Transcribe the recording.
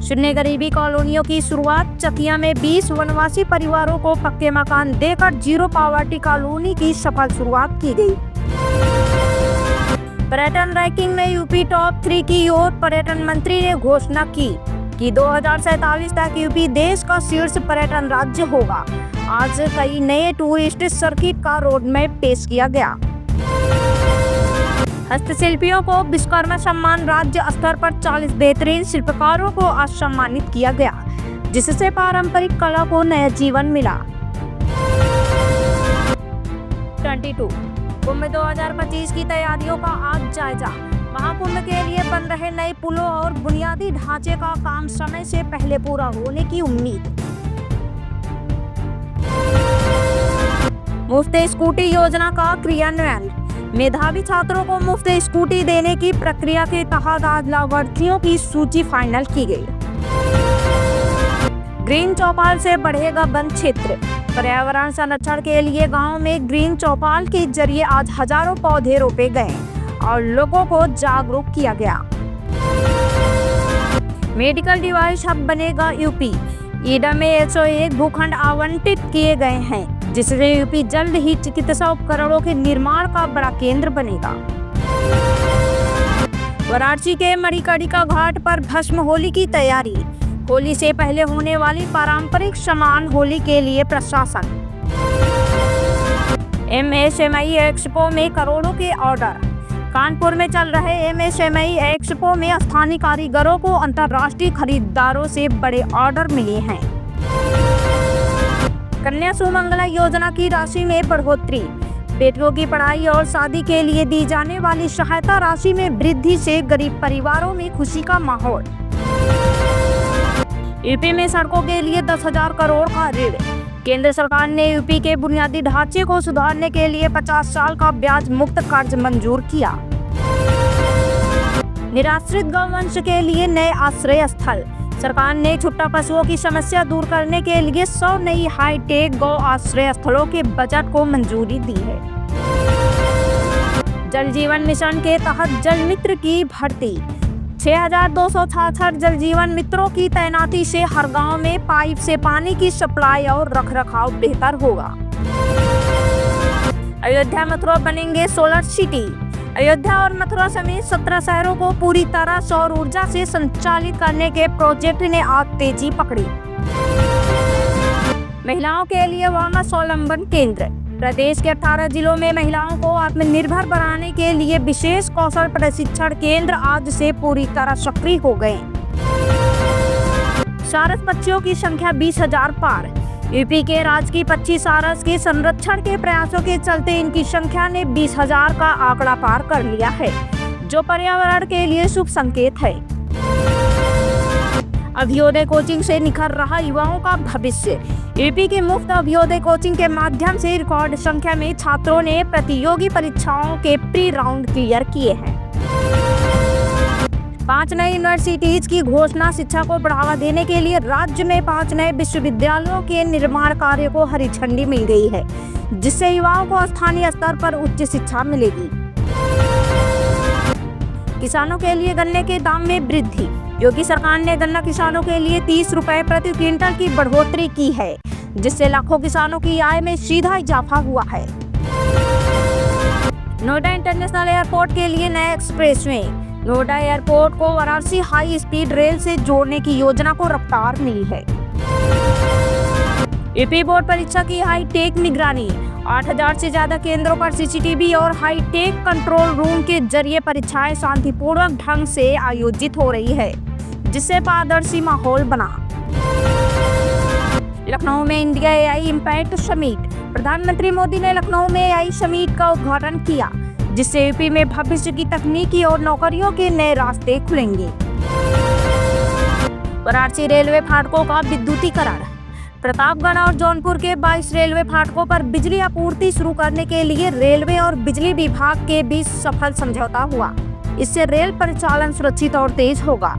शून्य गरीबी कॉलोनियों की शुरुआत। चकिया में 20 वनवासी परिवारों को पक्के मकान देकर जीरो पॉवर्टी कॉलोनी की सफल शुरुआत की गई। पर्यटन रैंकिंग में यूपी टॉप 3 की ओर। पर्यटन मंत्री ने घोषणा की कि 2047 तक यूपी देश का शीर्ष पर्यटन राज्य होगा। आज कई नए टूरिस्ट सर्किट का रोड मैप पेश किया गया। हस्तशिल्पियों को विश्वकर्मा सम्मान। राज्य स्तर पर 40 बेहतरीन शिल्पकारों को आज सम्मानित किया गया, जिससे पारंपरिक कला को नया जीवन मिला। 22 कुंभ 2025 की तैयारियों का आज जायजा। महाकुंभ के लिए बन रहे नए पुलों और बुनियादी ढांचे का काम समय से पहले पूरा होने की उम्मीद। मुफ्त स्कूटी योजना का क्रियान्वयन। मेधावी छात्रों को मुफ्त स्कूटी देने की प्रक्रिया के तहत आज लाभार्थियों की सूची फाइनल की गई। ग्रीन चौपाल से बढ़ेगा वन क्षेत्र। पर्यावरण संरक्षण के लिए गांव में ग्रीन चौपाल के जरिए आज हजारों पौधे रोपे गए और लोगों को जागरूक किया गया। मेडिकल डिवाइस हब बनेगा यूपी। ईडा में 101 भूखंड आवंटित किए गए हैं, जिससे यूपी जल्द ही चिकित्सा उपकरणों के निर्माण का बड़ा केंद्र बनेगा। वाराणसी के मणिकर्णिका घाट पर भस्म होली की तैयारी। होली से पहले होने वाली पारंपरिक समान होली के लिए प्रशासन। एमएसएमई एक्सपो में करोड़ों के ऑर्डर। कानपुर में चल रहे एमएसएमई एक्सपो में स्थानीय कारीगरों को अंतर्राष्ट्रीय खरीदारों से बड़े ऑर्डर मिले हैं। कन्या सुमंगला योजना की राशि में बढ़ोतरी। बेटियों की पढ़ाई और शादी के लिए दी जाने वाली सहायता राशि में वृद्धि से गरीब परिवारों में खुशी का माहौल। यूपी में सड़कों के लिए 10,000 करोड़ का ऋण। केंद्र सरकार ने यूपी के बुनियादी ढांचे को सुधारने के लिए 50 साल का ब्याज मुक्त कर्ज मंजूर किया। निराश्रित गौवंश के लिए नए आश्रय स्थल। सरकार ने छुट्टा पशुओं की समस्या दूर करने के लिए 100 नई हाईटेक गौ आश्रय स्थलों के बजट को मंजूरी दी है। जल जीवन मिशन के तहत जल मित्र की भर्ती। 6,266 जल जीवन मित्रों की तैनाती से हर गांव में पाइप से पानी की सप्लाई और रखरखाव बेहतर होगा। अयोध्या मथुरा बनेंगे सोलर सिटी। अयोध्या और मथुरा समेत 17 शहरों को पूरी तरह सौर ऊर्जा से संचालित करने के प्रोजेक्ट ने आज तेजी पकड़ी। महिलाओं के लिए वामा स्वावलंबन केंद्र। प्रदेश के 18 जिलों में महिलाओं को आत्मनिर्भर बनाने के लिए विशेष कौशल प्रशिक्षण केंद्र आज से पूरी तरह सक्रिय हो गए। सारस पक्षियों की संख्या 20,000 पार। यूपी के राजकीय पक्षी सारस के संरक्षण के प्रयासों के चलते इनकी संख्या ने 20,000 का आंकड़ा पार कर लिया है, जो पर्यावरण के लिए शुभ संकेत है। अभ्योदय कोचिंग से निखर रहा युवाओं का भविष्य। यूपी की मुफ्त अभ्योदय कोचिंग के माध्यम से रिकॉर्ड संख्या में छात्रों ने प्रतियोगी परीक्षाओं के प्री राउंड क्लियर किए हैं। 5 नई यूनिवर्सिटीज की घोषणा। शिक्षा को बढ़ावा देने के लिए राज्य में 5 नए विश्वविद्यालयों के निर्माण कार्य को हरी झंडी मिल गई है, जिससे युवाओं को स्थानीय स्तर पर उच्च शिक्षा मिलेगी। किसानों के लिए गन्ने के दाम में वृद्धि। योगी सरकार ने गन्ना किसानों के लिए 30 रुपए प्रति क्विंटल की बढ़ोतरी की है, जिससे लाखों किसानों की आय में सीधा इजाफा हुआ है। नोएडा इंटरनेशनल एयरपोर्ट के लिए नया एक्सप्रेसवे। नोएडा एयरपोर्ट को वाराणसी हाई स्पीड रेल से जोड़ने की योजना को रफ्तार मिली है। यूपी बोर्ड परीक्षा की हाईटेक निगरानी। 8,000 से ज्यादा केंद्रों पर सीसीटीवी और हाईटेक कंट्रोल रूम के जरिए परीक्षाएं शांतिपूर्वक ढंग से आयोजित हो रही है, जिससे पारदर्शी माहौल बना। लखनऊ में इंडिया एआई इम्पैक्ट समिट। प्रधानमंत्री मोदी ने लखनऊ में एआई समिट का उद्घाटन किया, जिससे यूपी में भविष्य की तकनीकी और नौकरियों के नए रास्ते खुलेंगे। वाराणसी रेलवे फाटकों का विद्युतीकरण। प्रतापगढ़ और जौनपुर के 22 रेलवे फाटकों पर बिजली आपूर्ति शुरू करने के लिए रेलवे और बिजली विभाग के बीच सफल समझौता हुआ। इससे रेल परिचालन सुरक्षित और तेज होगा।